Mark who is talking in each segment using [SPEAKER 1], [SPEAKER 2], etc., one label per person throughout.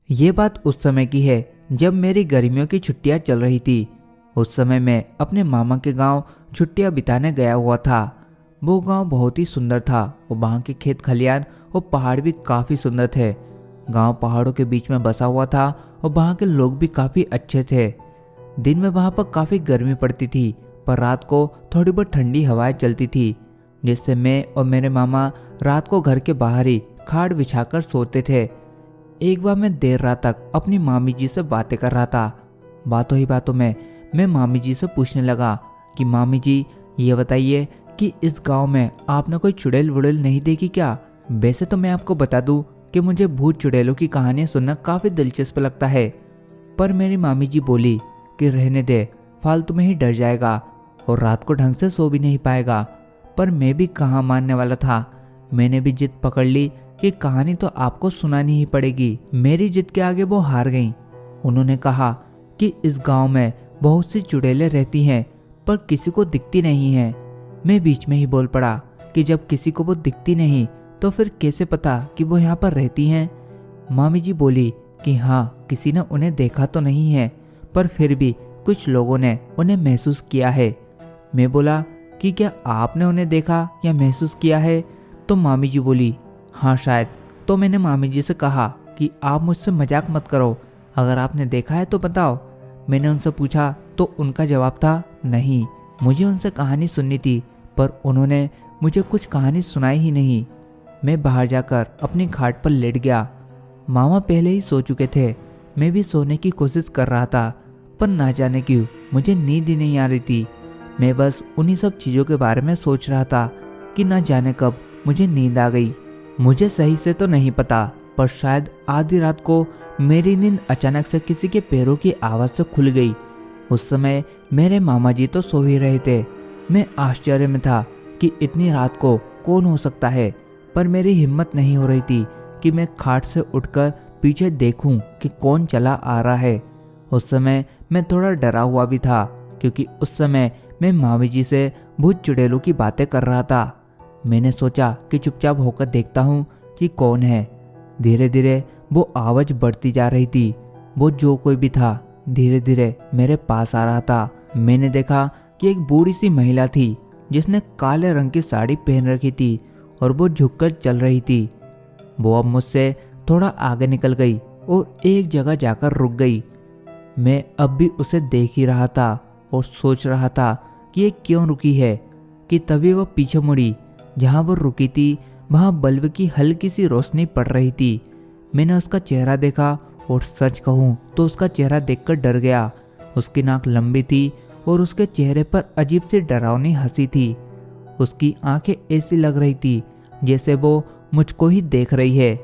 [SPEAKER 1] ये बात उस समय की है जब मेरी गर्मियों की छुट्टियां चल रही थी। उस समय मैं अपने मामा के गांव छुट्टियां बिताने गया हुआ था। वो गांव बहुत ही सुंदर था और वहाँ के खेत खलियान और पहाड़ भी काफ़ी सुंदर थे। गांव पहाड़ों के बीच में बसा हुआ था और वहाँ के लोग भी काफ़ी अच्छे थे। दिन में वहाँ पर काफ़ी गर्मी पड़ती थी, पर रात को थोड़ी बहुत ठंडी हवाएं चलती थी, जिससे मैं और मेरे मामा रात को घर के बाहर ही खाट बिछाकर सोते थे। एक बार मैं देर रात तक अपनी मामी जी से बातें कर रहा था। बातों ही बातों में मैं मामी जी से पूछने लगा कि मामी जी, ये बताइए कि इस गांव में आपने कोई चुड़ैल वुड़ैल नहीं देखी क्या? वैसे तो मैं आपको बता दूं कि मुझे भूत चुड़ैलों की कहानियां सुनना काफ़ी दिलचस्प लगता है, पर मेरी मामी जी बोली कि रहने दे, फालतू में ही डर जाएगा और रात को ढंग से सो भी नहीं पाएगा। पर मैं भी कहाँ मानने वाला था। मैंने भी जिद पकड़ ली कि कहानी तो आपको सुनानी ही पड़ेगी। मेरी जिद के आगे वो हार गईं। उन्होंने कहा कि इस गांव में बहुत सी चुड़ैलें रहती हैं, पर किसी को दिखती नहीं है। मैं बीच में ही बोल पड़ा कि जब किसी को वो दिखती नहीं तो फिर कैसे पता कि वो यहाँ पर रहती हैं? मामी जी बोली कि हाँ, किसी ने उन्हें देखा तो नहीं है, पर फिर भी कुछ लोगों ने उन्हें महसूस किया है। मैं बोला कि क्या आपने उन्हें देखा या महसूस किया है? तो मामी जी बोली हाँ शायद। तो मैंने मामी जी से कहा कि आप मुझसे मजाक मत करो, अगर आपने देखा है तो बताओ। मैंने उनसे पूछा तो उनका जवाब था नहीं। मुझे उनसे कहानी सुननी थी, पर उन्होंने मुझे कुछ कहानी सुनाई ही नहीं। मैं बाहर जाकर अपनी खाट पर लेट गया। मामा पहले ही सो चुके थे। मैं भी सोने की कोशिश कर रहा था, पर ना जाने क्यों मुझे नींद ही नहीं आ रही थी। मैं बस उन्हीं सब चीज़ों के बारे में सोच रहा था कि ना जाने कब मुझे नींद आ गई। मुझे सही से तो नहीं पता, पर शायद आधी रात को मेरी नींद अचानक से किसी के पैरों की आवाज़ से खुल गई। उस समय मेरे मामा जी तो सो ही रहे थे। मैं आश्चर्य में था कि इतनी रात को कौन हो सकता है, पर मेरी हिम्मत नहीं हो रही थी कि मैं खाट से उठकर पीछे देखूं कि कौन चला आ रहा है। उस समय मैं थोड़ा डरा हुआ भी था, क्योंकि उस समय मैं मामी जी से भूत चुड़ैलों की बातें कर रहा था। मैंने सोचा कि चुपचाप होकर देखता हूँ कि कौन है। धीरे धीरे वो आवाज़ बढ़ती जा रही थी। वो जो कोई भी था धीरे धीरे मेरे पास आ रहा था। मैंने देखा कि एक बूढ़ी सी महिला थी जिसने काले रंग की साड़ी पहन रखी थी और वो झुककर चल रही थी। वो अब मुझसे थोड़ा आगे निकल गई और एक जगह जाकर रुक गई। मैं अब भी उसे देख ही रहा था और सोच रहा था कि ये क्यों रुकी है, कि तभी वो पीछे मुड़ी। जहाँ वो रुकी थी वहाँ बल्ब की हल्की सी रोशनी पड़ रही थी। मैंने उसका चेहरा देखा और सच कहूँ तो उसका चेहरा देखकर डर गया। उसकी नाक लंबी थी और उसके चेहरे पर अजीब सी डरावनी हंसी थी। उसकी आंखें ऐसी लग रही थी जैसे वो मुझको ही देख रही है।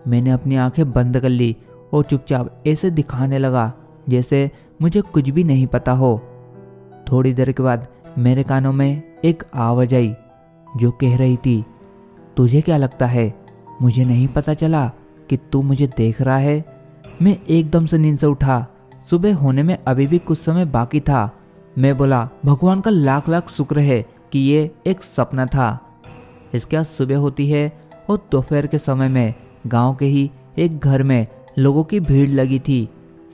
[SPEAKER 1] मैंने अपनी आंखें बंद कर ली और चुपचाप ऐसे दिखाने लगा जैसे मुझे कुछ भी नहीं पता हो। थोड़ी देर के बाद मेरे कानों में एक आवाज़ आई जो कह रही थी, तुझे क्या लगता है, मुझे नहीं पता चला कि तू मुझे देख रहा है? मैं एकदम से नींद से उठा। सुबह होने में अभी भी कुछ समय बाकी था। मैं बोला, भगवान का लाख लाख शुक्र है कि ये एक सपना था। इसके बाद सुबह होती है और दोपहर के समय में गांव के ही एक घर में लोगों की भीड़ लगी थी।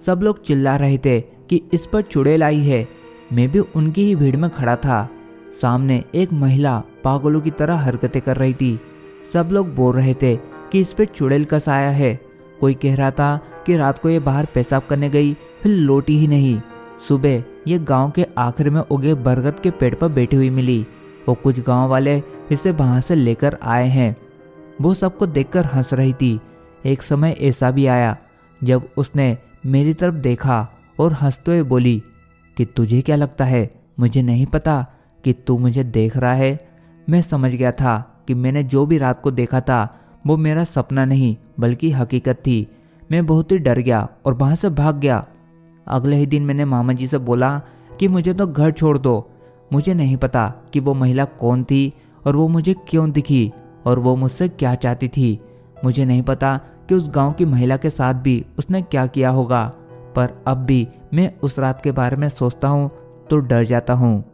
[SPEAKER 1] सब लोग चिल्ला रहे थे कि इस पर चुड़ैल आई है। मैं भी उनकी ही भीड़ में खड़ा था। सामने एक महिला पागलों की तरह हरकतें कर रही थी। सब लोग बोल रहे थे कि इस पर चुड़ैल का साया है। कोई कह रहा था कि रात को ये बाहर पेशाब करने गई, फिर लौटी ही नहीं। सुबह ये गांव के आखिर में उगे बरगद के पेड़ पर बैठी हुई मिली और कुछ गांव वाले इसे वहां से लेकर आए हैं। वो सबको देखकर हंस रही थी। एक समय ऐसा भी आया जब उसने मेरी तरफ देखा और हंसते हुए बोली कि तुझे क्या लगता है, मुझे नहीं पता कि तू मुझे देख रहा है? मैं समझ गया था कि मैंने जो भी रात को देखा था वो मेरा सपना नहीं बल्कि हकीकत थी। मैं बहुत ही डर गया और वहाँ से भाग गया। अगले ही दिन मैंने मामा जी से बोला कि मुझे तो घर छोड़ दो। मुझे नहीं पता कि वो महिला कौन थी और वो मुझे क्यों दिखी और वो मुझसे क्या चाहती थी। मुझे नहीं पता कि उस गांव की महिला के साथ भी उसने क्या किया होगा, पर अब भी मैं उस रात के बारे में सोचता हूँ तो डर जाता हूँ।